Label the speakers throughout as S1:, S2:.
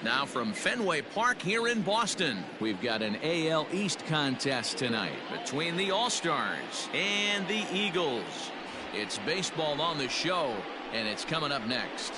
S1: Now from Fenway Park here in Boston, we've got an AL East contest tonight between the All-Stars and the Eagles. It's baseball on the show, and it's coming up next.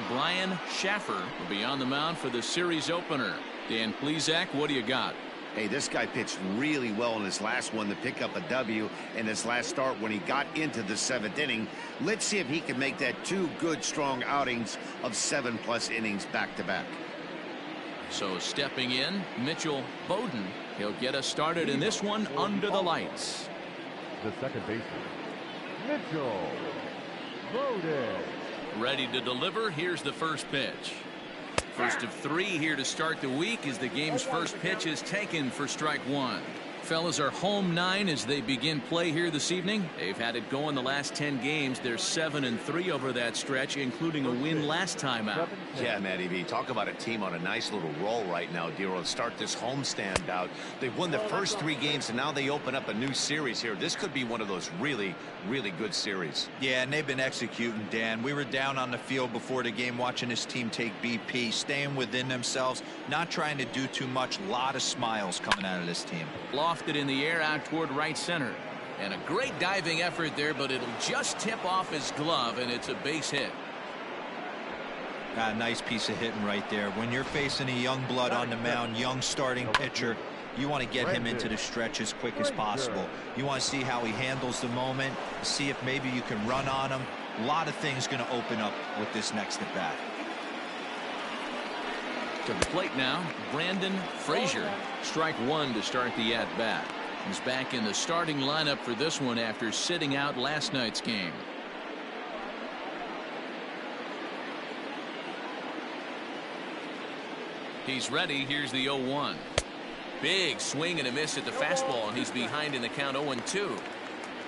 S1: Brian Schaffer will be on the mound for the series opener. Dan Plesac, what do you got?
S2: Hey, this guy pitched really well in his last one to pick up a W in his last start when he got into the 7th inning. Let's see if he can make that 2 good, strong outings of 7+ innings back-to-back.
S1: So stepping in, Mitchell Bowden. He'll get us started in this one under the lights.
S3: The second baseman, Mitchell Bowden.
S1: Ready to deliver. Here's the first pitch. First of 3 here to start the week as the game's first pitch is taken for strike 1. Fellas are home 9 as they begin play here this evening. They've had it going the last 10 games. They're 7-3 over that stretch, including a win last time out.
S4: Yeah, Matty V, talk about a team on a nice little roll right now, Dero. Start this homestand out. They've won the first 3 games, and now they open up a new series here. This could be one of those really, really good series.
S5: Yeah, and they've been executing, Dan. We were down on the field before the game watching this team take BP, staying within themselves, not trying to do too much. A lot of smiles coming out of this team.
S1: Lofted in the air out toward right center. And a great diving effort there, but it'll just tip off his glove, and it's a base hit.
S5: A nice piece of hitting right there. When you're facing a young blood on the mound, young starting pitcher, you want to get him into the stretch as quick as possible. You want to see how he handles the moment, see if maybe you can run on him. A lot of things going to open up with this next at bat.
S1: To the plate now, Brandon Frazier. Strike 1 to start the at-bat. He's back in the starting lineup for this one after sitting out last night's game. He's ready. Here's the 0-1. Big swing and a miss at the fastball, and he's behind in the count 0-2.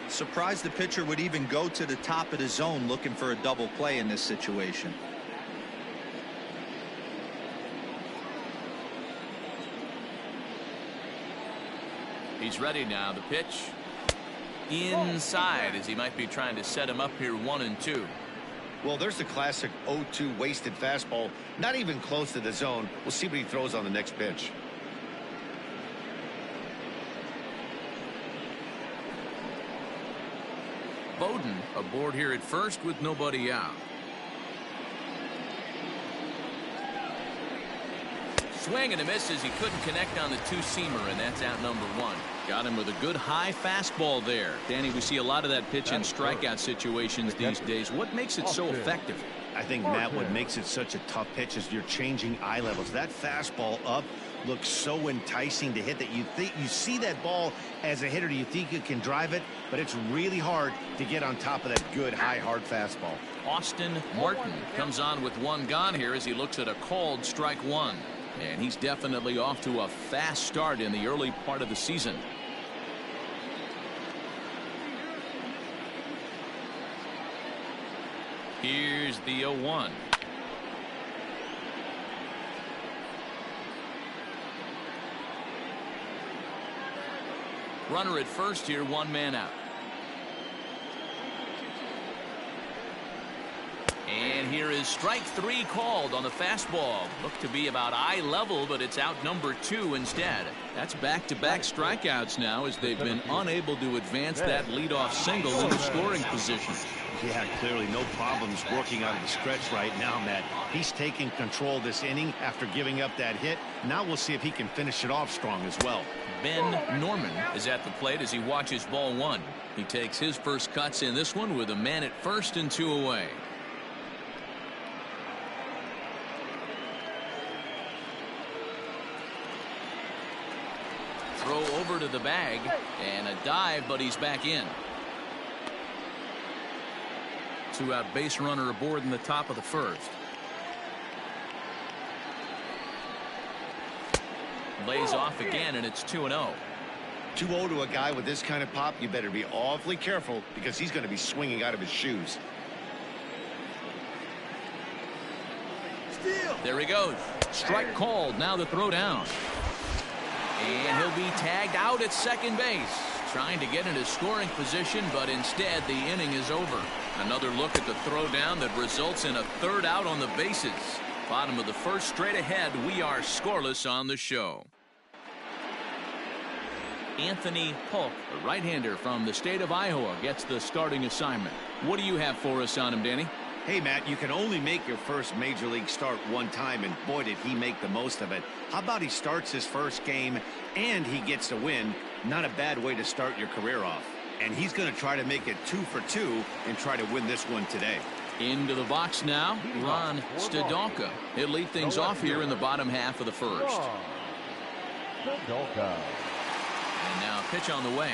S5: Surprised the pitcher would even go to the top of the zone looking for a double play in this situation.
S1: He's ready now. The pitch inside as he might be trying to set him up here 1-2.
S2: Well, there's the classic 0-2 wasted fastball. Not even close to the zone. We'll see what he throws on the next pitch.
S1: Bowden aboard here at first with nobody out. Swing and a miss as he couldn't connect on the 2-seamer, and that's out number 1. Got him with a good high fastball there. Danny, we see a lot of that pitch in strikeout situations these days. What makes it so effective?
S2: I think, Matt, what makes it such a tough pitch is you're changing eye levels. That fastball up looks so enticing to hit that you see that ball as a hitter, you think you can drive it, but it's really hard to get on top of that good high hard fastball.
S1: Austin Martin comes on with 1 gone here as he looks at a called strike 1. And he's definitely off to a fast start in the early part of the season. Here's the 0-1. Runner at first here, 1 man out. And here is strike 3 called on the fastball. Looked to be about eye level, but it's out number 2 instead. That's back-to-back strikeouts now as they've been unable to advance that leadoff single into scoring position.
S2: Yeah, clearly no problems working out of the stretch right now, Matt. He's taking control this inning after giving up that hit. Now we'll see if he can finish it off strong as well.
S1: Ben Norman is at the plate as he watches ball 1. He takes his first cuts in this one with a man at first and 2 away. Throw over to the bag and a dive, but he's back in. 2-out base runner aboard in the top of the first. Lays off again, and it's 2-0.
S2: 2-0 to a guy with this kind of pop, you better be awfully careful because he's going to be swinging out of his shoes.
S1: There he goes. Strike called. Now the throw down. And he'll be tagged out at second base. Trying to get into scoring position, but instead the inning is over. Another look at the throwdown that results in a third out on the bases. Bottom of the first, straight ahead. We are scoreless on the show. Anthony Polk, a right-hander from the state of Iowa, gets the starting assignment. What do you have for us on him, Danny?
S2: Hey, Matt, you can only make your first major league start one time, and boy, did he make the most of it. How about he starts his first game and he gets a win? Not a bad way to start your career off. And he's going to try to make it 2 for 2 and try to win this one today.
S1: Into the box now, Ron Stadolka. He'll lead things off here in the bottom half of the first.
S3: Stadolka.
S1: And now pitch on the way.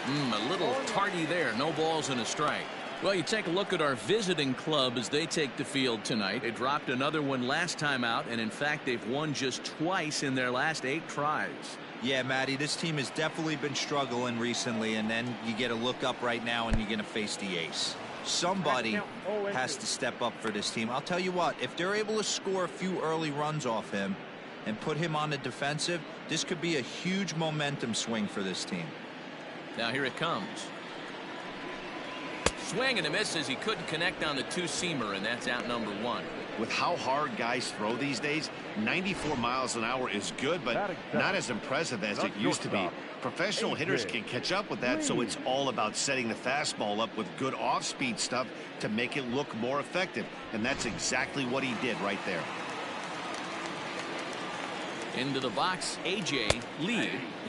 S1: A little tardy there. No balls and a strike. Well, you take a look at our visiting club as they take the field tonight. They dropped another one last time out, and in fact, they've won just twice in their last 8 tries.
S5: Yeah, Matty, this team has definitely been struggling recently, and then you get a look up right now and you're going to face the ace. Somebody has to step up for this team. I'll tell you what, if they're able to score a few early runs off him and put him on the defensive, this could be a huge momentum swing for this team.
S1: Now here it comes. Swing and a miss as he couldn't connect on the two-seamer, and that's out number 1.
S2: With how hard guys throw these days, 94 miles an hour is good, but not as impressive as it used to be. Professional hitters can catch up with that, so it's all about setting the fastball up with good off-speed stuff to make it look more effective, and that's exactly what he did right there.
S1: Into the box, A.J. Lee,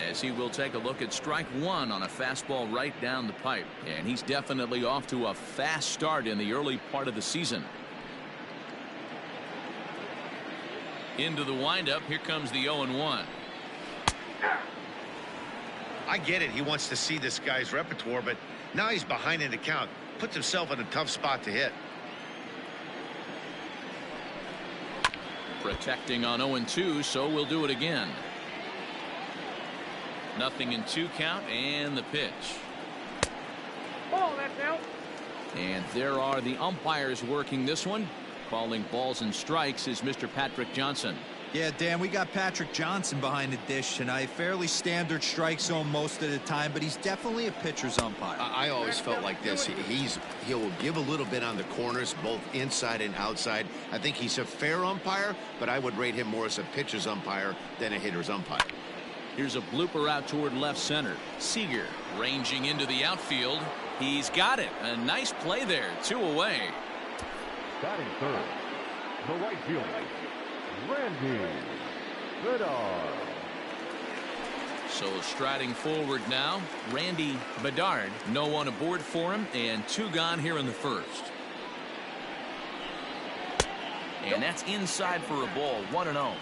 S1: as he will take a look at strike 1 on a fastball right down the pipe. And he's definitely off to a fast start in the early part of the season. Into the windup, here comes the 0-1.
S2: I get it. He wants to see this guy's repertoire, but now he's behind in the count. Puts himself in a tough spot to hit.
S1: Protecting on 0-2, so we'll do it again. 0-2 count, and the pitch.
S6: Ball, that's out.
S1: And there are the umpires working this one. Calling balls and strikes is Mr. Patrick Johnson.
S5: Yeah, Dan, we got Patrick Johnson behind the dish tonight. Fairly standard strike zone most of the time, but he's definitely a pitcher's umpire.
S2: I always felt like this. He'll give a little bit on the corners, both inside and outside. I think he's a fair umpire, but I would rate him more as a pitcher's umpire than a hitter's umpire.
S1: Here's a blooper out toward left center. Seager ranging into the outfield. He's got it. A nice play there. 2 away.
S3: Batting third, the right fielder, Randy Bedard.
S1: So striding forward now, Randy Bedard. No one aboard for him, and 2 gone here in the first. And that's inside for a ball. 1-0.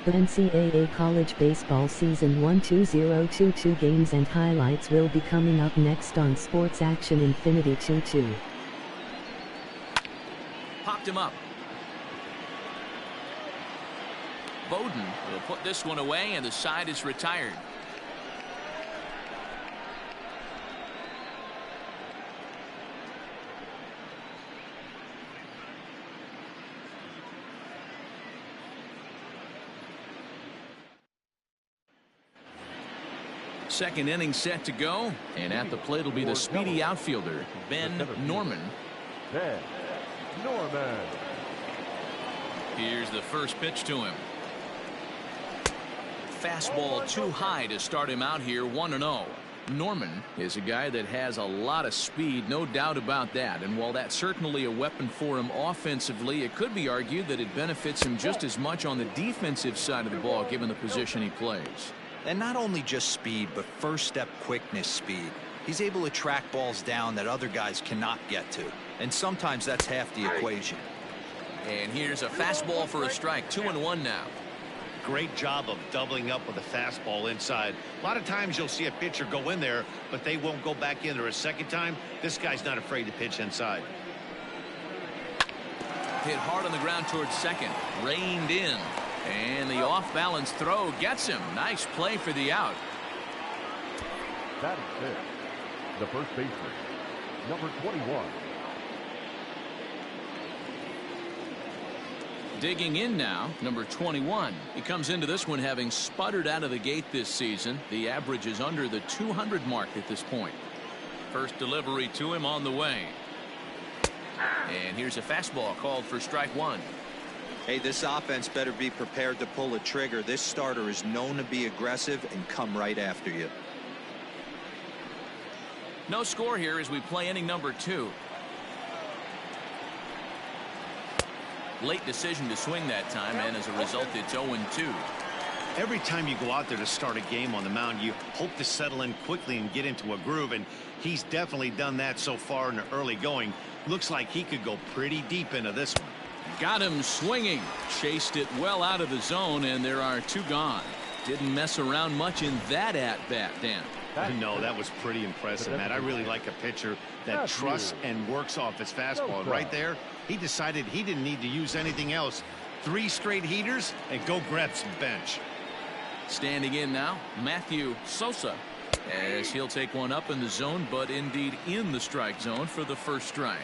S7: The NCAA College Baseball Season 1 2022 games and highlights will be coming up next on Sports Action Infinity 22.
S1: Popped him up. Bowden will put this one away, and the side is retired. Second inning set to go, and at the plate will be the speedy outfielder, Ben Norman.
S3: Ben Norman.
S1: Here's the first pitch to him. Fastball too high to start him out here. 1-0. Norman is a guy that has a lot of speed, no doubt about that. And while that's certainly a weapon for him offensively, it could be argued that it benefits him just as much on the defensive side of the ball, given the position he plays.
S5: And not only just speed, but first step quickness speed. He's able to track balls down that other guys cannot get to. And sometimes that's half the equation.
S1: And here's a fastball for a strike. 2-1 now.
S2: Great job of doubling up with a fastball inside. A lot of times you'll see a pitcher go in there, but they won't go back in there a second time. This guy's not afraid to pitch inside.
S1: Hit hard on the ground towards second. Reined in. And the off-balance throw gets him. Nice play for the out.
S3: That is it. The first baseman, Number 21.
S1: Digging in now, number 21. He comes into this one having sputtered out of the gate this season. The average is under the 200 mark at this point. First delivery to him on the way. And here's a fastball called for strike one.
S5: Hey, this offense better be prepared to pull a trigger. This starter is known to be aggressive and come right after you.
S1: No score here as we play inning number 2. Late decision to swing that time, and as a result, it's 0-2.
S2: Every time you go out there to start a game on the mound, you hope to settle in quickly and get into a groove, and he's definitely done that so far in the early going. Looks like he could go pretty deep into this one.
S1: Got him swinging. Chased it well out of the zone, and there are 2 gone. Didn't mess around much in that at-bat, Dan.
S2: No, that was pretty impressive, Matt. I really like a pitcher that trusts and works off his fastball. And right there, he decided he didn't need to use anything else. 3 straight heaters and go grab some bench.
S1: Standing in now, Matthew Sosa, as he'll take one up in the zone, but indeed in the strike zone for the first strike.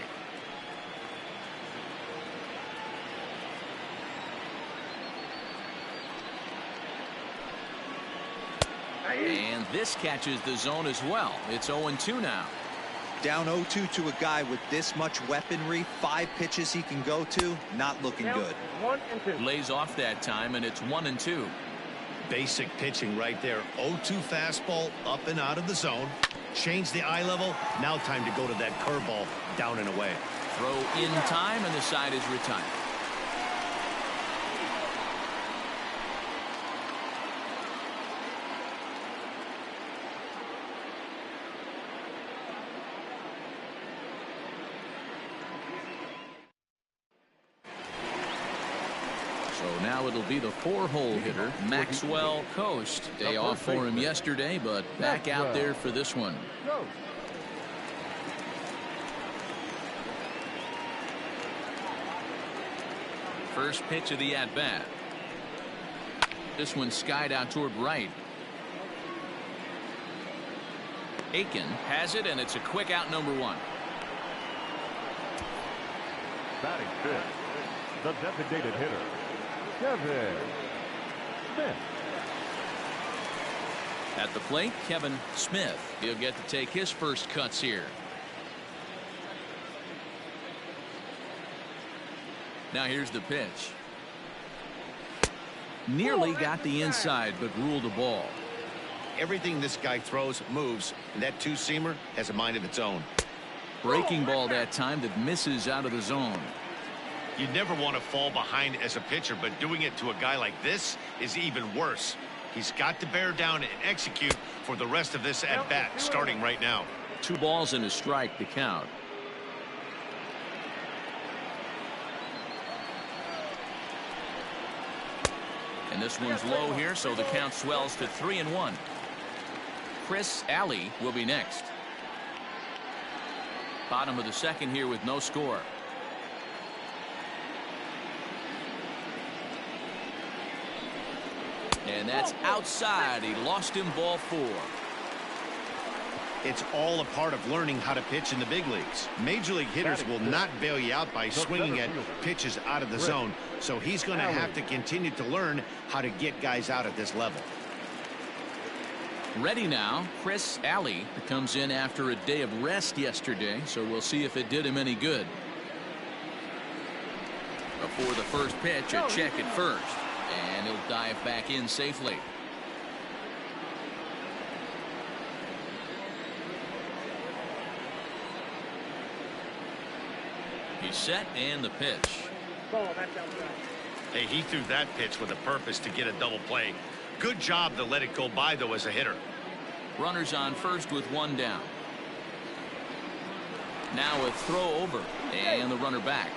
S1: And this catches the zone as well. It's 0-2 now.
S5: Down 0-2 to a guy with this much weaponry, 5 pitches he can go to, not looking good.
S6: 1 and 2.
S1: Lays off that time, and it's 1-2.
S2: Basic pitching right there. 0-2 fastball up and out of the zone. Change the eye level. Now time to go to that curveball down and away.
S1: Throw in time, and the side is retired. So now it'll be the 4-hole hitter, Maxwell Coast. Day off for him yesterday, but back out there for this one. First pitch of the at-bat. This one skied out toward right. Aiken has it, and it's a quick out, number 1.
S3: Batting fifth, the designated hitter, Kevin Smith.
S1: At the plate, Kevin Smith. He'll get to take his first cuts here. Now here's the pitch. Nearly got the inside, but ruled a ball.
S2: Everything this guy throws moves, and that 2-seamer has a mind of its own.
S1: Breaking ball that time that misses out of the zone.
S2: You never want to fall behind as a pitcher, but doing it to a guy like this is even worse. He's got to bear down and execute for the rest of this at-bat, starting right now.
S1: 2 balls and a strike to count. And this one's low here, so the count swells to 3-1. Chris Alley will be next. Bottom of the second here with no score. And that's outside. He lost him, ball 4.
S2: It's all a part of learning how to pitch in the big leagues. Major league hitters will not bail you out by swinging at pitches out of the zone, so he's going to have to continue to learn how to get guys out at this level.
S1: Ready now, Chris Alley comes in after a day of rest yesterday, so we'll see if it did him any good. Before the first pitch, a check at first, and he'll dive back in safely. He's set, and the pitch.
S6: Ball, that's outside.
S2: Hey, he threw that pitch with a purpose to get a double play. Good job to let it go by, though, as a hitter.
S1: Runners on first with 1 down. Now a throw over, and the runner back.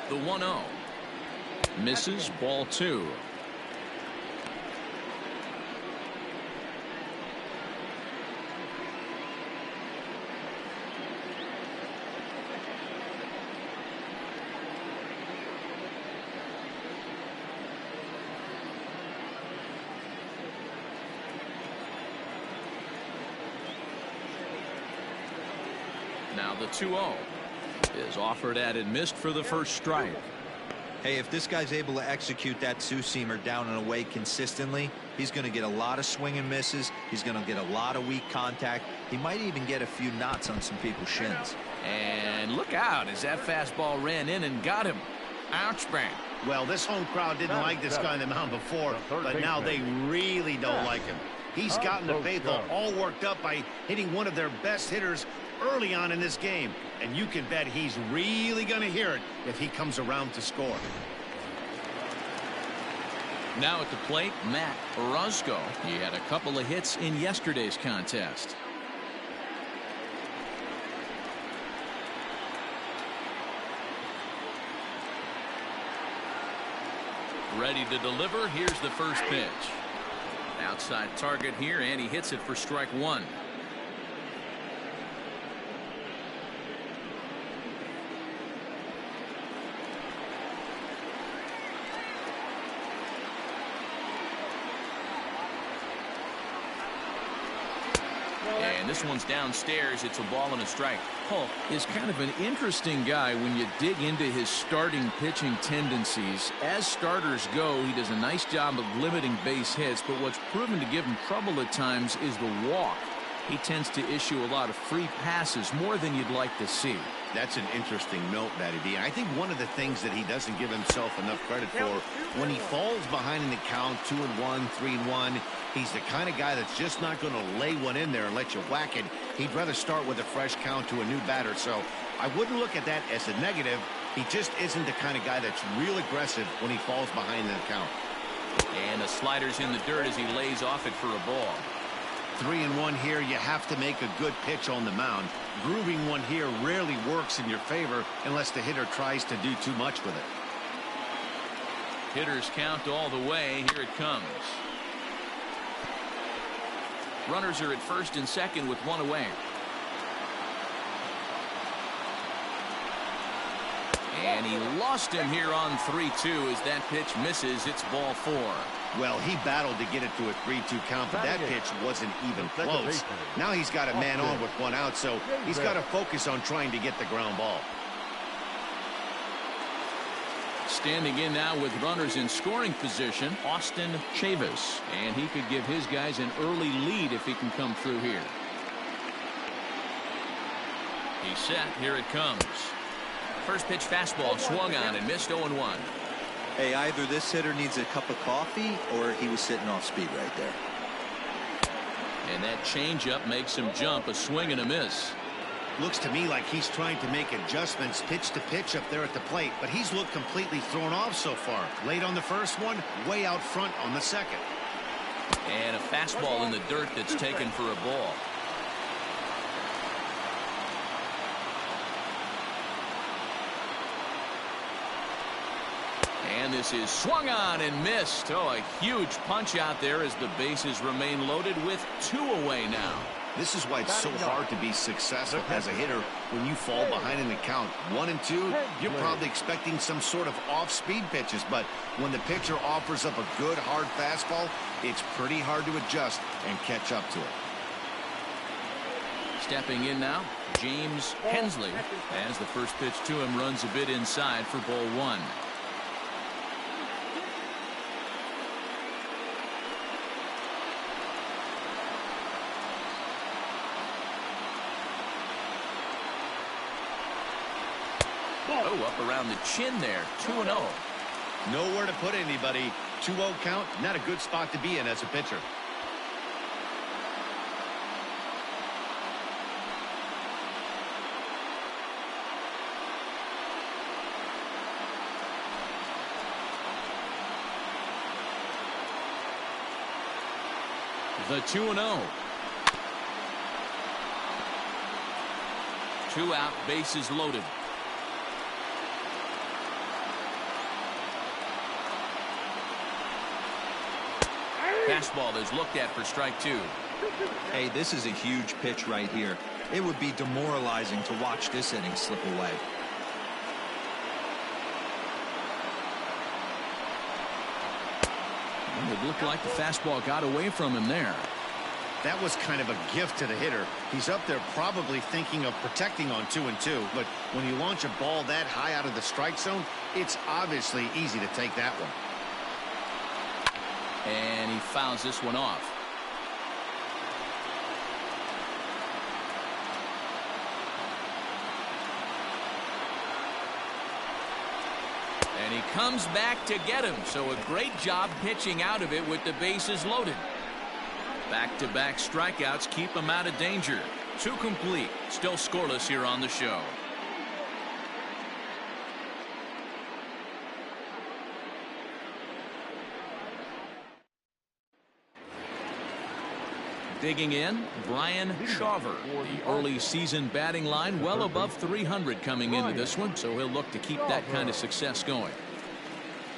S1: The 1-0. Misses, ball 2. Now the 2-0 is offered at and missed for the first strike.
S5: Hey, if this guy's able to execute that two-seamer down and away consistently, he's going to get a lot of swing and misses. He's going to get a lot of weak contact. He might even get a few knots on some people's shins.
S1: And look out as that fastball ran in and got him. Ouch, bang.
S2: Well, this home crowd didn't like this guy on the mound before, but now they really don't like him. He's gotten the faithful all worked up by hitting one of their best hitters early on in this game. And you can bet he's really going to hear it if he comes around to score.
S1: Now at the plate, Matt Orozco. He had a couple of hits in yesterday's contest. Ready to deliver. Here's the first pitch. Outside target here, and he hits it for strike one. And this one's downstairs. It's a ball and a strike. Hulk is kind of an interesting guy when you dig into his starting pitching tendencies. As starters go, he does a nice job of limiting base hits, but what's proven to give him trouble at times is the walk. He tends to issue a lot of free passes, more than you'd like to see.
S2: That's an interesting note, Matty D. I think one of the things that he doesn't give himself enough credit for, when he falls behind in the count, 2-1, 3-1, he's the kind of guy that's just not going to lay one in there and let you whack it. He'd rather start with a fresh count to a new batter. So I wouldn't look at that as a negative. He just isn't the kind of guy that's real aggressive when he falls behind in the count.
S1: And the slider's in the dirt as he lays off it for a ball.
S2: 3-1 here. You have to make a good pitch on the mound. Grooving one here rarely works in your favor unless the hitter tries to do too much with it.
S1: Hitters count all the way. Here it comes. Runners are at first and second with one away. And he lost him here on 3-2 as that pitch misses. It's ball four.
S2: Well, he battled to get it to a 3-2 count, but that pitch wasn't even close. Now he's got a man on with one out, so he's got to focus on trying to get the ground ball.
S1: Standing in now with runners in scoring position, Austin Chavis. And he could give his guys an early lead if he can come through here. He's set. Here it comes. First pitch fastball swung on and missed 0-1.
S5: Hey, either this hitter needs a cup of coffee or he was sitting off speed right there.
S1: And that changeup makes him jump. A swing and a miss.
S2: Looks to me like he's trying to make adjustments pitch to pitch up there at the plate, but he's looked completely thrown off so far. Late on the first one, way out front on the second.
S1: And a fastball in the dirt that's taken for a ball. And this is swung on and missed. Oh, a huge punch out there as the bases remain loaded with two away now.
S2: This is why it's so hard to be successful as a hitter when you fall behind in the count. 1 and 2, you're probably expecting some sort of off-speed pitches, but when the pitcher offers up a good hard fastball, it's pretty hard to adjust and catch up to it.
S1: Stepping in now, James Hensley, as the first pitch to him runs a bit inside for ball one. Oh, up around the chin there. 2-0.
S2: Nowhere to put anybody. 2-0 count, not a good spot to be in as a pitcher.
S1: The 2-0. 2 out, bases loaded. Fastball is looked at for strike two.
S5: Hey, this is a huge pitch right here. It would be demoralizing to watch this inning slip away.
S1: It looked like the fastball got away from him there.
S2: That was kind of a gift to the hitter. He's up there probably thinking of protecting on 2-2, but when you launch a ball that high out of the strike zone, it's obviously easy to take that one.
S1: And he fouls this one off. And he comes back to get him. So a great job pitching out of it with the bases loaded. Back-to-back strikeouts keep him out of danger. 2 complete. Still scoreless here on the show. Digging in, Brian Shawver. The early season batting line well above 300 coming into this one, so he'll look to keep that kind of success going.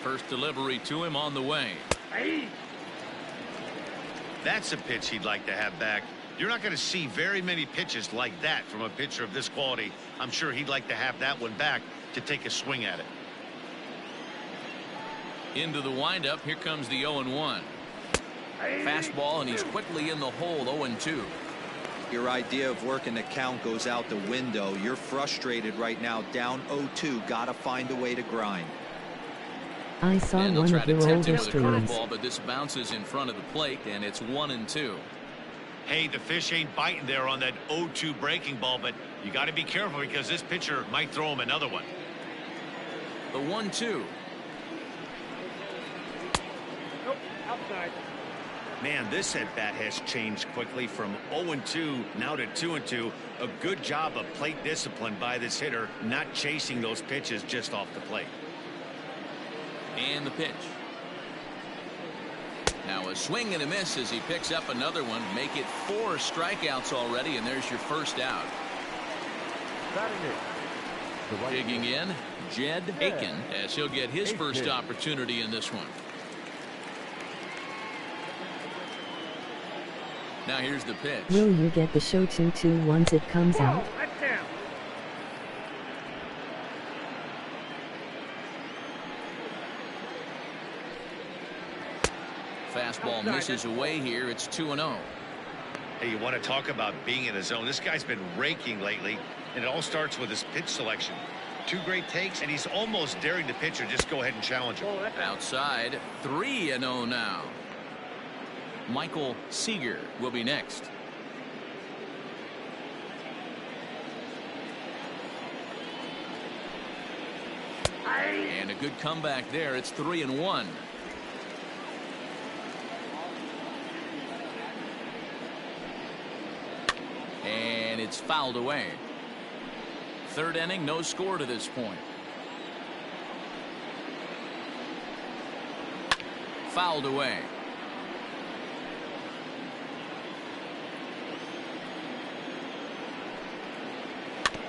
S1: First delivery to him on the way.
S2: That's a pitch he'd like to have back. You're not going to see very many pitches like that from a pitcher of this quality. I'm sure he'd like to have that one back to take a swing at it.
S1: Into the windup. Here comes the 0-1. Fastball, and he's quickly in the hole. 0-2.
S5: Your idea of working the count goes out the window. You're frustrated right now, down 0-2. Got to find a way to grind.
S7: I saw
S1: and
S7: one of your older streams.
S1: Curveball, but this bounces in front of the plate, and it's 1-2.
S2: Hey, the fish ain't biting there on that 0-2 breaking ball, but you got to be careful because this pitcher might throw him another one.
S1: The 1-2.
S6: Nope, outside.
S2: Man, this at-bat has changed quickly from 0-2 now to 2-2. A good job of plate discipline by this hitter, not chasing those pitches just off the plate.
S1: And the pitch. Now a swing and a miss as he picks up another one. Make it 4 strikeouts already, and there's your first out. Digging in, Jed Aiken, as he'll get his first opportunity in this one. Now here's the pitch.
S7: Will you get the show 2-2 once it comes out?
S6: That's down.
S1: Fastball misses away here. It's 2-0.
S2: Hey, you want to talk about being in the zone? This guy's been raking lately, and it all starts with his pitch selection. 2 great takes, and he's almost daring the pitcher just go ahead and challenge him.
S1: Outside, 3-0 now. Michael Seager will be next. And a good comeback there. It's 3-1. And it's fouled away. 3rd inning, no score to this point. Fouled away.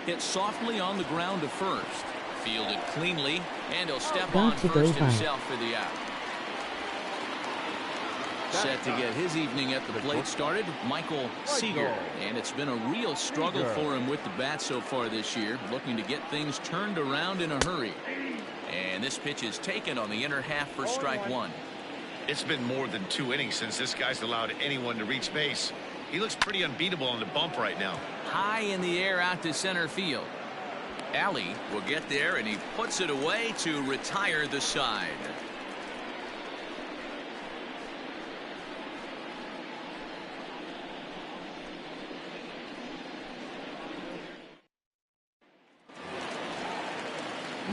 S1: Hit softly on the ground to first. Fielded cleanly, and he'll step on first himself for the out. Set to get his evening at the plate started, Michael Seager. And it's been a real struggle for him with the bat so far this year, looking to get things turned around in a hurry. And this pitch is taken on the inner half for strike 1.
S2: It's been more than 2 innings since this guy's allowed anyone to reach base. He looks pretty unbeatable on the bump right now.
S1: High in the air out to center field. Alley will get there, and he puts it away to retire the side.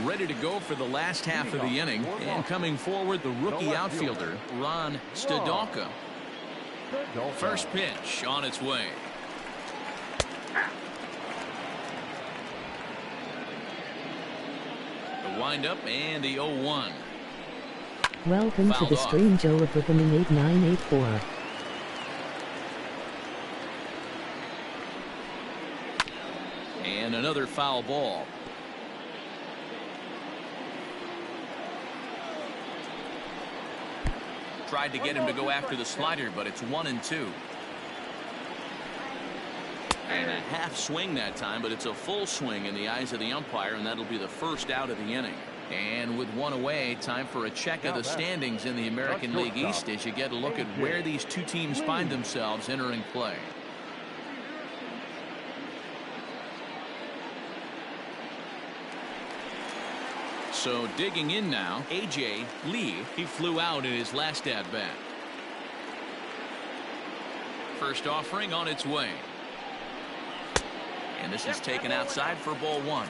S1: Ready to go for the last half of the inning, and coming forward, the rookie outfielder Ron Stadalka. First pitch on its way. The windup and the 0-1.
S7: Welcome to the stream, Joe of Becoming 8984.
S1: And another foul ball. Tried to get him to go after the slider, but it's 1-2. And a half swing that time, but it's a full swing in the eyes of the umpire, and that'll be the first out of the inning. And with one away, time for a check of the standings in the American League East as you get a look at where these two teams find themselves entering play. So digging in now, A.J. Lee. He flew out in his last at-bat. First offering on its way. And this is taken outside for ball one.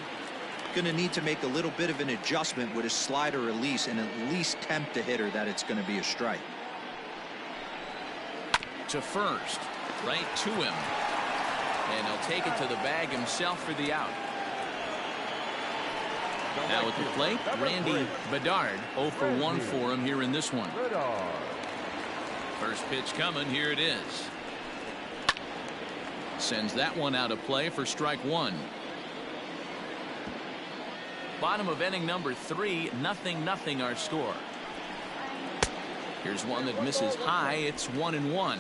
S5: Going to need to make a little bit of an adjustment with his slider release and at least tempt the hitter that it's going to be a strike.
S1: To first, right to him. And he'll take it to the bag himself for the out. Now at the plate, Randy Bedard. 0 for 1 for him here in this one. First pitch coming. Here it is. Sends that one out of play for strike one. Bottom of inning number 3, 0-0 our score. Here's one that misses high. It's 1-1.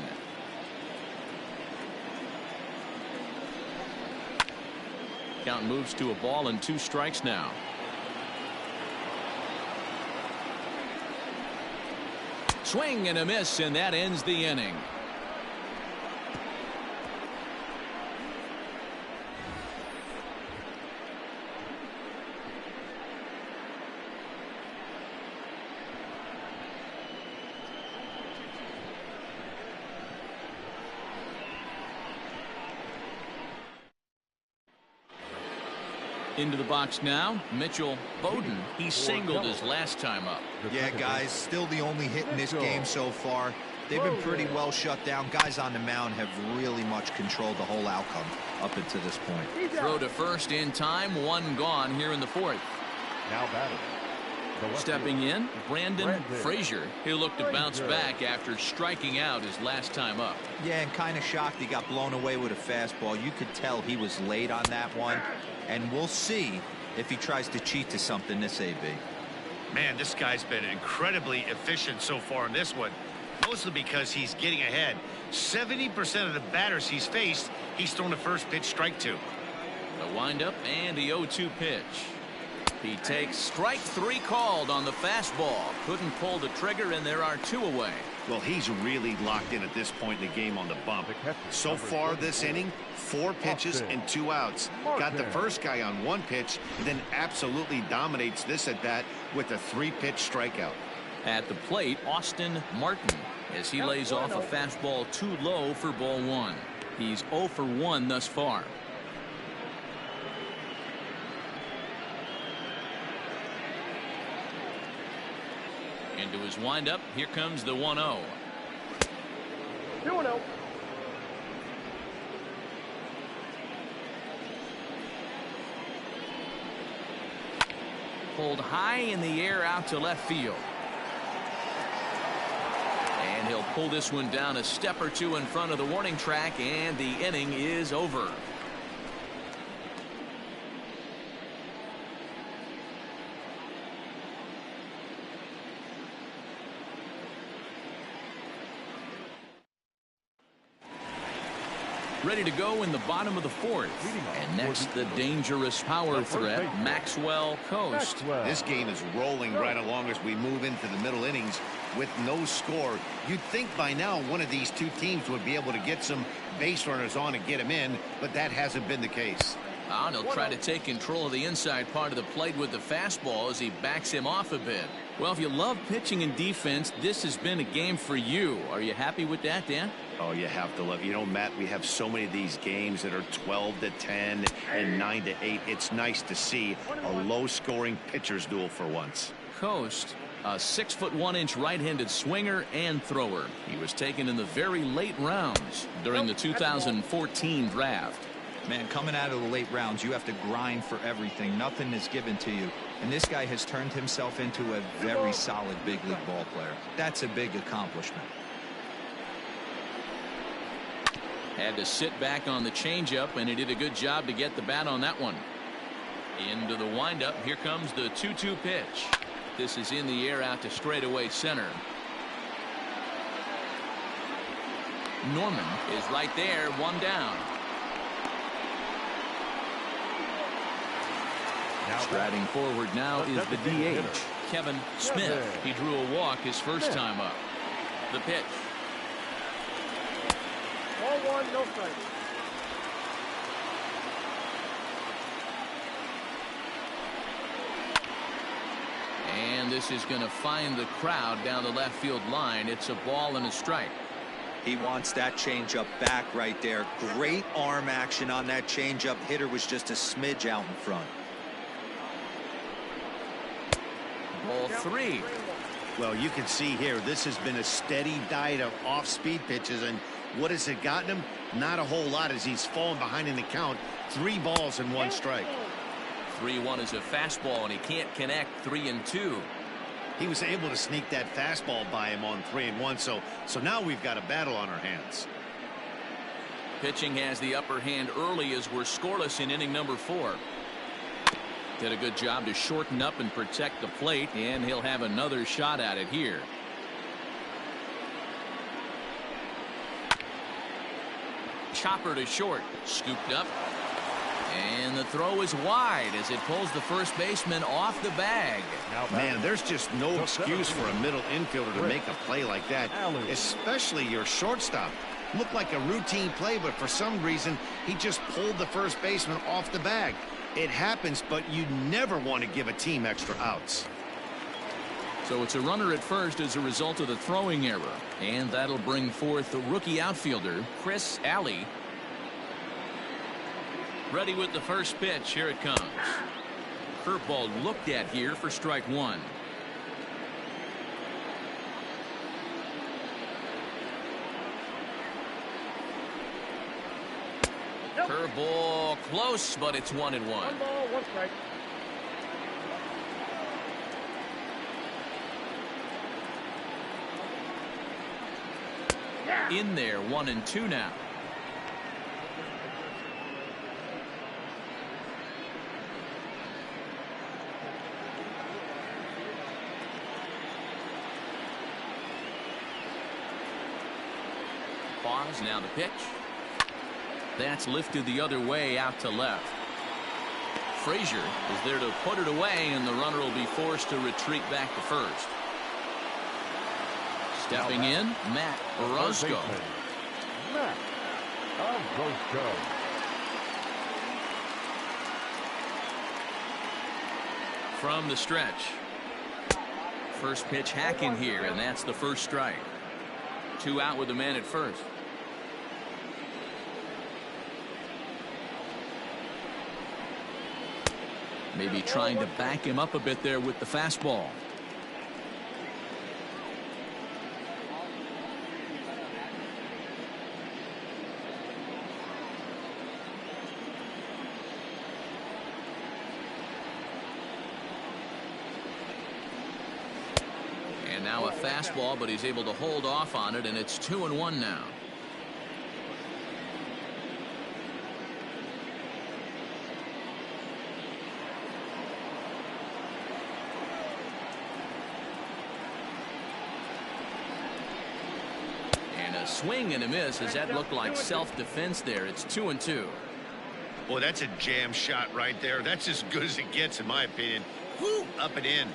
S1: Count moves to a ball and 2 strikes now. Swing and a miss, and that ends the inning. Into the box now, Mitchell Bowden. He singled his last time up.
S5: Yeah, guys, still the only hit in this game so far. They've been pretty well shut down. Guys on the mound have really much controlled the whole outcome up until this point.
S1: Throw to first in time, 1 gone here in the 4th.
S3: Now batting.
S1: Stepping in, Brandon Frazier. He'll look to bounce back after striking out his last time up.
S5: Yeah, and kind of shocked he got blown away with a fastball. You could tell he was late on that one. And we'll see if he tries to cheat to something this AB.
S2: Man, this guy's been incredibly efficient so far in this one, mostly because he's getting ahead. 70% of the batters he's faced, he's thrown the first pitch strike to.
S1: The windup and the 0-2 pitch. He takes strike 3 called on the fastball. Couldn't pull the trigger, and there are 2 away.
S2: Well, he's really locked in at this point in the game on the bump. So far this inning, 4 pitches and 2 outs. Got the first guy on 1 pitch, then absolutely dominates this at bat with a 3-pitch strikeout.
S1: At the plate, Austin Martin, as he lays off a fastball too low for ball 1. He's 0 for 1 thus far. Into his windup, here comes the 1-0.
S6: 2-0.
S1: Pulled high in the air out to left field. And he'll pull this one down a step or 2 in front of the warning track, and the inning is over. Ready to go in the bottom of the 4th. And next, the dangerous power threat, Maxwell Coast.
S2: This game is rolling right along as we move into the middle innings with no score. You'd think by now one of these 2 teams would be able to get some base runners on and get them in, but that hasn't been the case.
S1: And he'll try to take control of the inside part of the plate with the fastball as he backs him off a bit. Well, if you love pitching and defense, this has been a game for you. Are you happy with that, Dan?
S2: Oh, you have to love. You know, Matt, we have so many of these games that are 12-10 and 9-8. It's nice to see a low-scoring pitcher's duel for once.
S1: Coast, a 6'1" right-handed swinger and thrower. He was taken in the very late rounds during the 2014 draft.
S5: Man, coming out of the late rounds, you have to grind for everything. Nothing is given to you. And this guy has turned himself into a very solid big league ball player. That's a big accomplishment.
S1: Had to sit back on the changeup, and he did a good job to get the bat on that one. Into the windup. Here comes the 2-2 pitch. This is in the air out to straightaway center. Norman is right there, 1 down. Striding forward now is the DH, Kevin Smith. He drew a walk his first time up. The pitch.
S6: Ball one, no strike.
S1: And this is going to find the crowd down the left field line. It's a ball and a strike.
S5: He wants that changeup back right there. Great arm action on that changeup. Hitter was just a smidge out in front.
S1: Ball three.
S2: Well, you can see here, this has been a steady diet of off-speed pitches, and what has it gotten him? Not a whole lot, as he's fallen behind in the count. 3 balls and 1 strike.
S1: 3-1 is a fastball, and he can't connect. 3-2.
S2: He was able to sneak that fastball by him on 3-1, so now we've got a battle on our hands.
S1: Pitching has the upper hand early as we're scoreless in inning number 4. Did a good job to shorten up and protect the plate, and he'll have another shot at it here. Chopper to short, scooped up, and the throw is wide as it pulls the first baseman off the bag.
S2: Man, there's just no excuse for a middle infielder to make a play like that, especially your shortstop. Looked like a routine play, but for some reason he just pulled the first baseman off the bag. It happens, but you never want to give a team extra outs.
S1: So it's a runner at first as a result of the throwing error, and that'll bring forth the rookie outfielder Chris Alley. Ready with the first pitch. Here it comes. Curveball looked at here for strike 1. Curveball close, but it's 1-1.
S6: 1 ball, 1 strike.
S1: In there, 1-2 now. Pause, now the pitch. That's lifted the other way out to left. Frazier is there to put it away, and the runner will be forced to retreat back to first. Stepping in, Matt Orozco.
S3: Matt Orozco.
S1: From the stretch. First pitch hacking here, and that's the first strike. 2 out with the man at first. Maybe trying to back him up a bit there with the fastball. And now a fastball, but he's able to hold off on it, and it's 2-1 now. Swing and a miss, as that looked like self-defense there. It's 2-2.
S2: Boy, that's a jam shot right there. That's as good as it gets, in my opinion. Woo, up and in.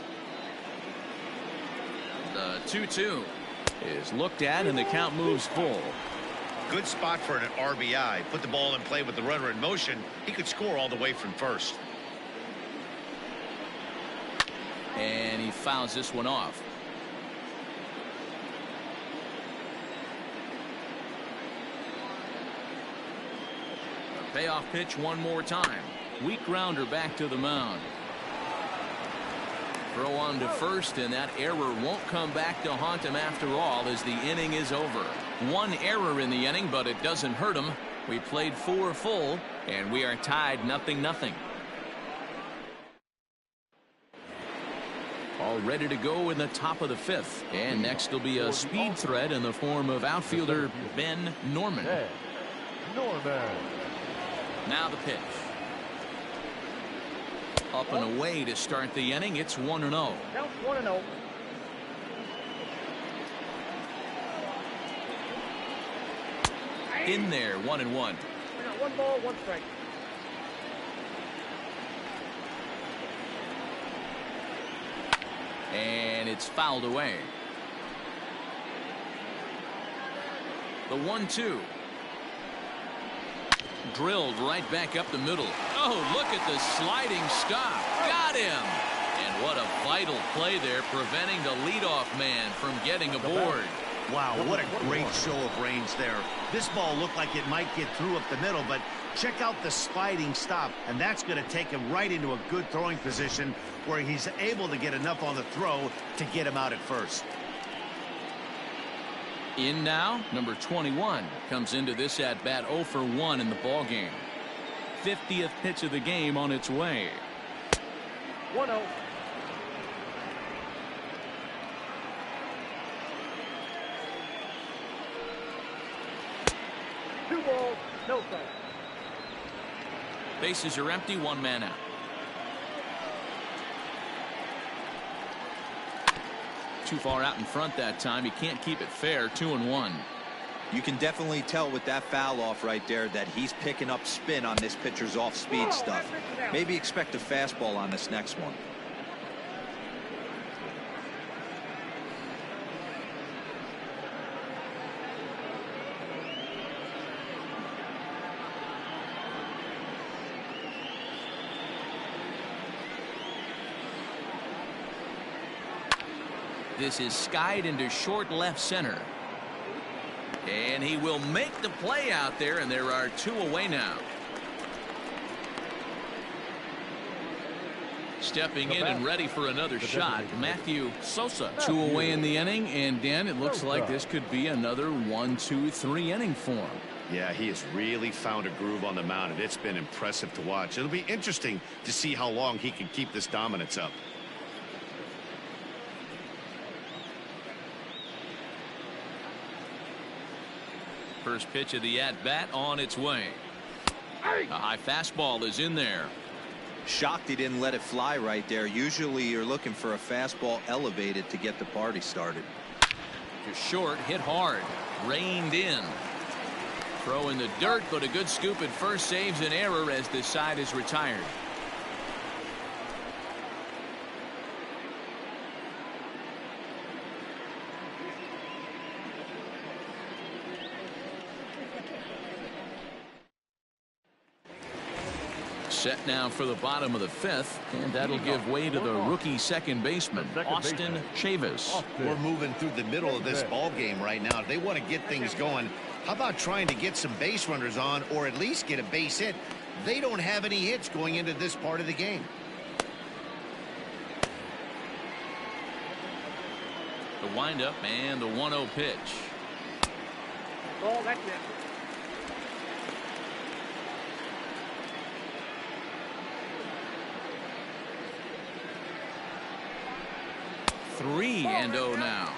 S1: The 2-2 is looked at, and the count moves full.
S2: Good spot for an RBI. Put the ball in play with the runner in motion. He could score all the way from first.
S1: And he fouls this one off. Payoff pitch one more time. Weak grounder back to the mound. Throw on to first, and that error won't come back to haunt him after all, as the inning is over. 1 error in the inning, but it doesn't hurt him. We played 4 full, and we are tied 0-0. All ready to go in the top of the 5th. And next will be a speed threat in the form of outfielder Ben Norman. Now the pitch. Up and away to start the inning. It's 1-0.
S6: Count 1-0.
S1: In there, 1-1.
S6: We got 1 ball, 1 strike.
S1: And it's fouled away. The 1-2. Drilled right back up the middle. Oh, look at the sliding stop. Got him. And what a vital play there, preventing the leadoff man from getting aboard.
S2: Wow, what a great show of range there. This ball looked like it might get through up the middle, but check out the sliding stop, and that's going to take him right into a good throwing position where he's able to get enough on the throw to get him out at first.
S1: In now, number 21 comes into this at bat 0 for 1 in the ball game. 50th pitch of the game on its way.
S6: 1-0. Two balls, no strikes.
S1: Bases are empty, one man out. Too far out in front that time. He can't keep it fair. 2-1.
S5: You can definitely tell with that foul off right there that he's picking up spin on this pitcher's off-speed stuff. Maybe expect a fastball on this next one.
S1: This is skied into short left center. And he will make the play out there, and there are 2 away now. Stepping in and ready for another shot, Matthew Sosa. 2 away in the inning, and Dan, it looks like this could be another 1-2-3 inning for him.
S2: Yeah, he has really found a groove on the mound, and it's been impressive to watch. It'll be interesting to see how long he can keep this dominance up.
S1: First pitch of the at-bat on its way. A high fastball is in there.
S5: Shocked he didn't let it fly right there. Usually you're looking for a fastball elevated to get the party started.
S1: Just short, hit hard, reined in. Throw in the dirt, but a good scoop at first saves an error as this side is retired. Set now for the bottom of the 5th, and that'll give way to the rookie second baseman, Austin Chavis.
S2: We're moving through the middle of this ball game right now. They want to get things going. How about trying to get some base runners on, or at least get a base hit? They don't have any hits going into this part of the game.
S1: The windup and the 1-0 pitch.
S6: Oh, that's it.
S1: Three and 0 now.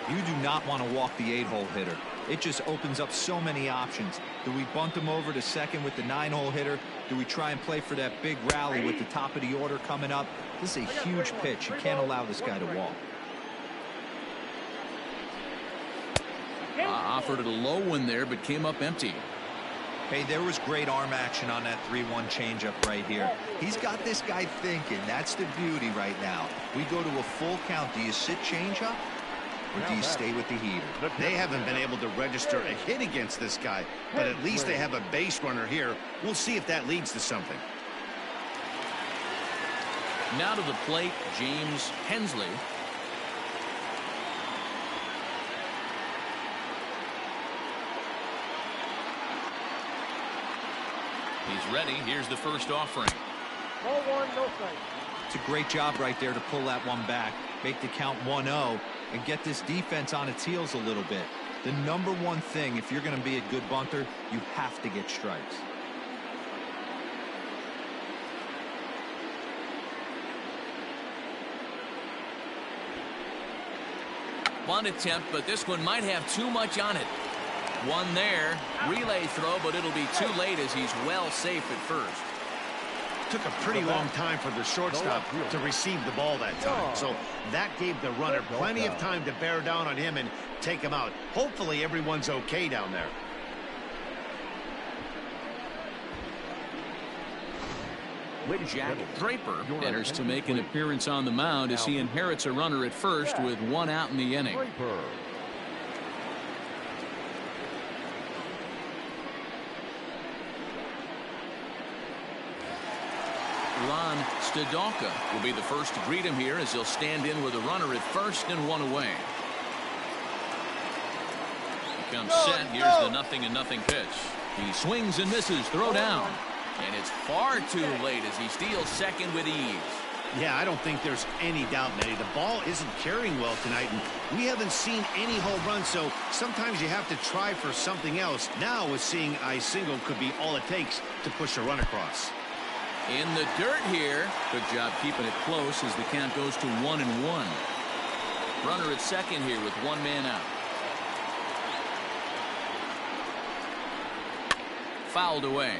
S5: You do not want to walk the 8-hole hitter. It just opens up so many options. Do we bunt him over to second with the 9-hole hitter? Do we try and play for that big rally with the top of the order coming up? This is a huge pitch. You can't allow this guy to walk.
S1: Offered it a low one there, but came up empty.
S5: Hey, there was great arm action on that 3-1 changeup right here. He's got this guy thinking. That's the beauty right now. We go to a full count. Do you sit changeup, or do you stay with the heater?
S2: They haven't been able to register a hit against this guy, but at least they have a base runner here. We'll see if that leads to something.
S1: Now to the plate, James Hensley. He's ready. Here's the first offering.
S6: 0-1, no strike.
S5: It's a great job right there to pull that one back, make the count 1-0, and get this defense on its heels a little bit. The number one thing, if you're going to be a good bunter, you have to get strikes.
S1: Bunt attempt, but this one might have too much on it. One there, relay throw, but it'll be too late as he's well safe at first.
S2: Took a pretty long time for the shortstop to receive the ball that time, so that gave the runner plenty of time to bear down on him and take him out. Hopefully everyone's okay down there.
S1: Jack Draper enters to make an appearance on the mound as he inherits a runner at first with one out in the inning. Ron Stadolka will be the first to greet him here as he'll stand in with a runner at first and one away. He comes set. Here's the 0-0 pitch. He swings and misses. Throw down. And it's far too late as he steals second with ease.
S2: Yeah, I don't think there's any doubt, Manny. The ball isn't carrying well tonight, and we haven't seen any home runs, so sometimes you have to try for something else. Now, with seeing I single could be all it takes to push a run across.
S1: In the dirt here. Good job keeping it close as the count goes to 1-1. Runner at second here with one man out. Fouled away.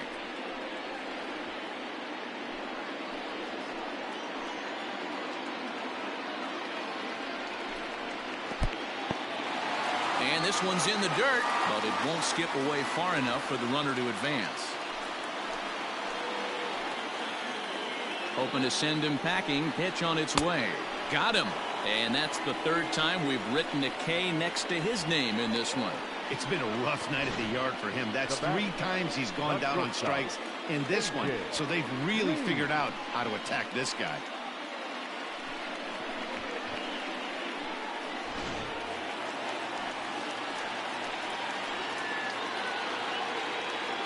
S1: And this one's in the dirt, but it won't skip away far enough for the runner to advance. Hoping to send him packing. Pitch on its way. Got him. And that's the third time we've written a K next to his name in this one.
S2: It's been a rough night at the yard for him. That's 3 times he's gone down on strikes in this one. So they've really figured out how to attack this guy.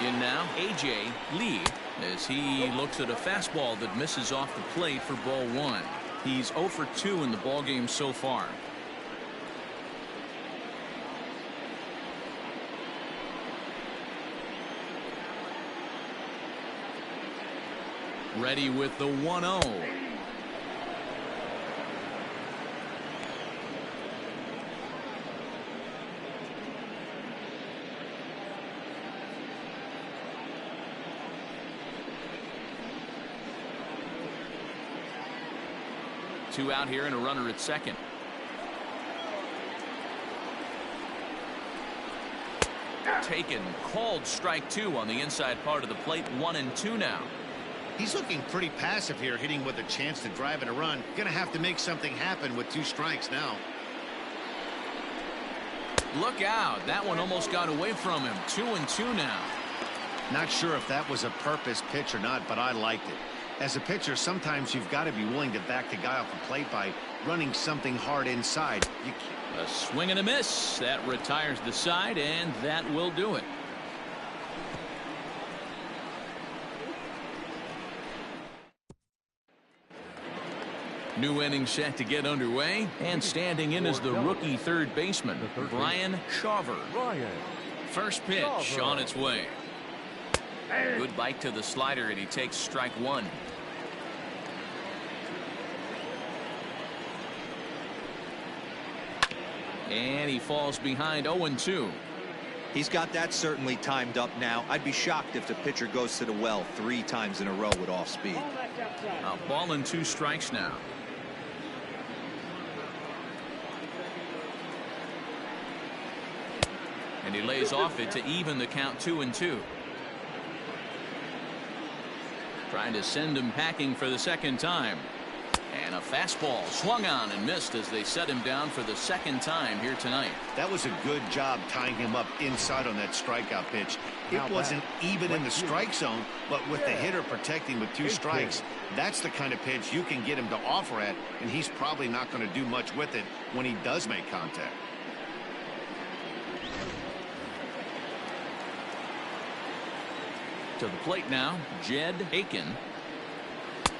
S1: In now, A.J. Lee, as he looks at a fastball that misses off the plate for ball 1. He's 0 for 2 in the ballgame so far. Ready with the 1-0. Two out here and a runner at second. Taken. Called strike 2 on the inside part of the plate. 1-2 now.
S2: He's looking pretty passive here, hitting with a chance to drive in a run. Gonna have to make something happen with 2 strikes now.
S1: Look out. That one almost got away from him. 2-2 now.
S2: Not sure if that was a purpose pitch or not, but I liked it. As a pitcher, sometimes you've got to be willing to back the guy off the plate by running something hard inside.
S1: A swing and a miss. That retires the side, and that will do it. New inning set to get underway, and standing in is the rookie third baseman, Brian Shawver. First pitch on its way. Good bite to the slider, and he takes strike 1. And he falls behind 0-2.
S5: He's got that certainly timed up now. I'd be shocked if the pitcher goes to the well 3 times in a row with off speed.
S1: A ball and 2 strikes now. And he lays off it to even the count 2-2. Trying to send him packing for the second time. And a fastball swung on and missed as they set him down for the second time here tonight.
S2: That was a good job tying him up inside on that strikeout pitch. It wasn't even in the strike zone, but with the hitter protecting with 2 strikes, that's the kind of pitch you can get him to offer at, and he's probably not going to do much with it when he does make contact.
S1: To the plate now, Jed Aiken.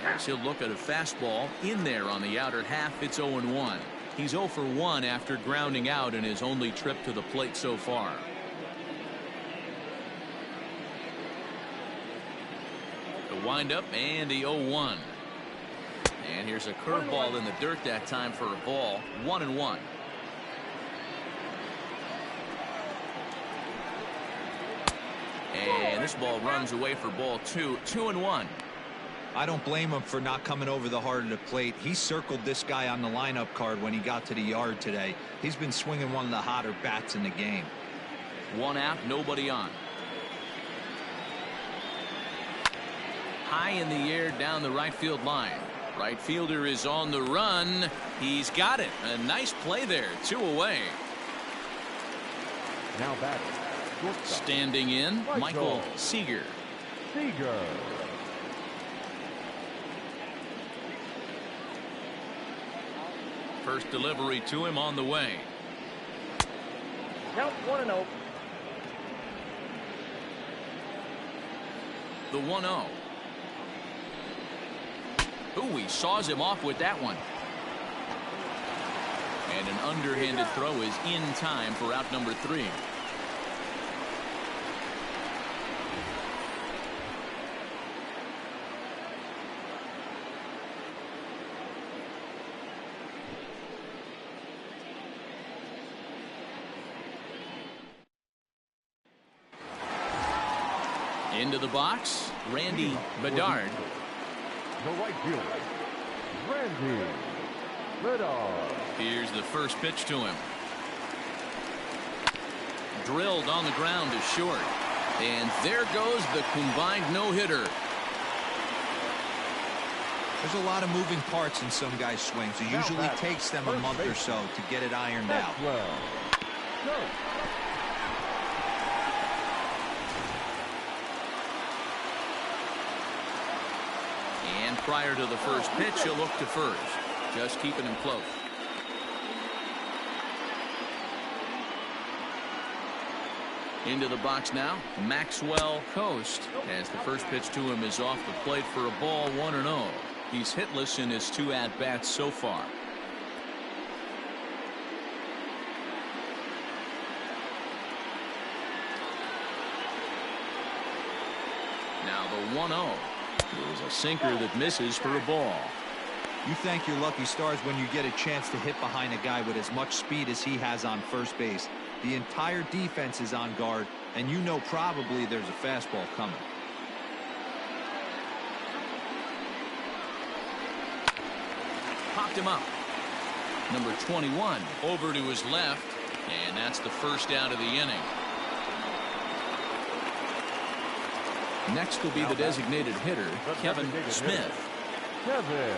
S1: As he'll look at a fastball in there on the outer half. It's 0-1. He's 0 for 1 after grounding out in his only trip to the plate so far. The windup and the 0-1. And here's a curveball in the dirt that time for a ball. 1-1. And this ball runs away for ball 2. 2-1.
S5: I don't blame him for not coming over the heart of the plate. He circled this guy on the lineup card when he got to the yard today. He's been swinging one of the hotter bats in the game. 1 out, nobody on.
S1: high in the air down the right field line. Right fielder is on the run. He's got it. A nice play there. 2 away.
S3: Now batting. Shortstop.
S1: Standing in, Michael Seager.
S3: Seager.
S1: First delivery to him on the way.
S6: Count 1-0.
S1: The 1-0. Ooh, he saws him off with that one. And an underhanded throw is in time for out number 3. Into the box, Randy Bedard.
S3: The right fielder, Randy Bedard.
S1: Here's the first pitch to him. Drilled on the ground to short. And there goes the combined no-hitter.
S5: There's a lot of moving parts in some guys' swings. It usually takes them a month or so to get it ironed out.
S3: Go.
S1: And prior to the first pitch, he'll look to first. Just keeping him close. Into the box now, Maxwell Coast, as the first pitch to him is off the plate for a ball, 1-0. He's hitless in his 2 at-bats so far. Now the 1-0. Here's a sinker that misses for a ball.
S5: You thank your lucky stars when you get a chance to hit behind a guy with as much speed as he has on first base. The entire defense is on guard, and you know probably there's a fastball coming.
S1: Popped him up. Number 21 over to his left, and that's the first out of the inning. Next will be the designated hitter, Kevin Smith.
S3: Kevin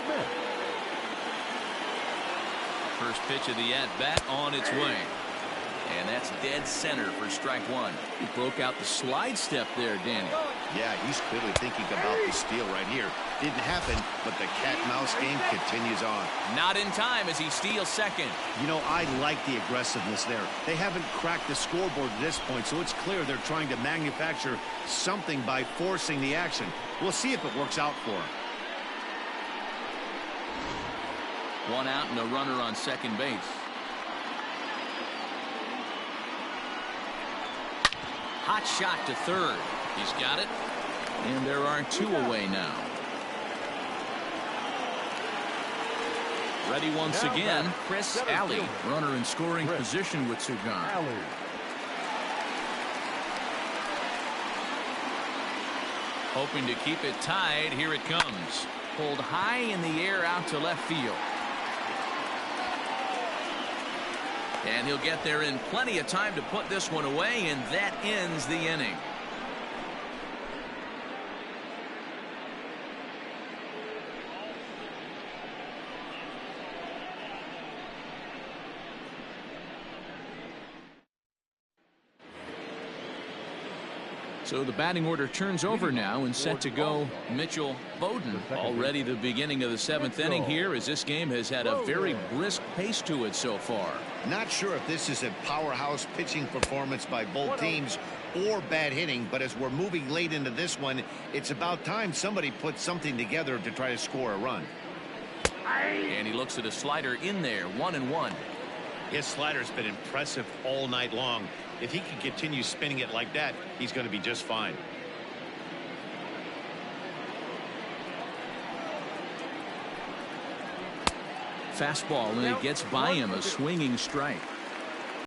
S3: Smith.
S1: First pitch of the at-bat on its way. And that's dead center for strike 1. He broke out the slide step there, Danny.
S2: Yeah, he's clearly thinking about the steal right here. Didn't happen, but the cat-mouse game continues on.
S1: Not in time as he steals second.
S2: You know, I like the aggressiveness there. They haven't cracked the scoreboard at this point, so it's clear they're trying to manufacture something by forcing the action. We'll see if it works out for him.
S1: 1 out and a runner on second base. Hot shot to third. He's got it. And there are 2 away now. Ready once again, Chris Alley. Runner in scoring position with Cigar. Hoping to keep it tied. Here it comes. Pulled high in the air out to left field. And he'll get there in plenty of time to put this one away, and that ends the inning. So the batting order turns over now and set to go Mitchell Bowden. Already the beginning of the 7th inning here, as this game has had a very brisk pace to it so far.
S2: Not sure if this is a powerhouse pitching performance by both teams or bad hitting, but as we're moving late into this one, it's about time somebody puts something together to try to score a run.
S1: And he looks at a slider in there, 1-1.
S2: His slider's been impressive all night long. If he can continue spinning it like that, he's going to be just fine.
S1: Fastball, and it gets by him, a swinging strike.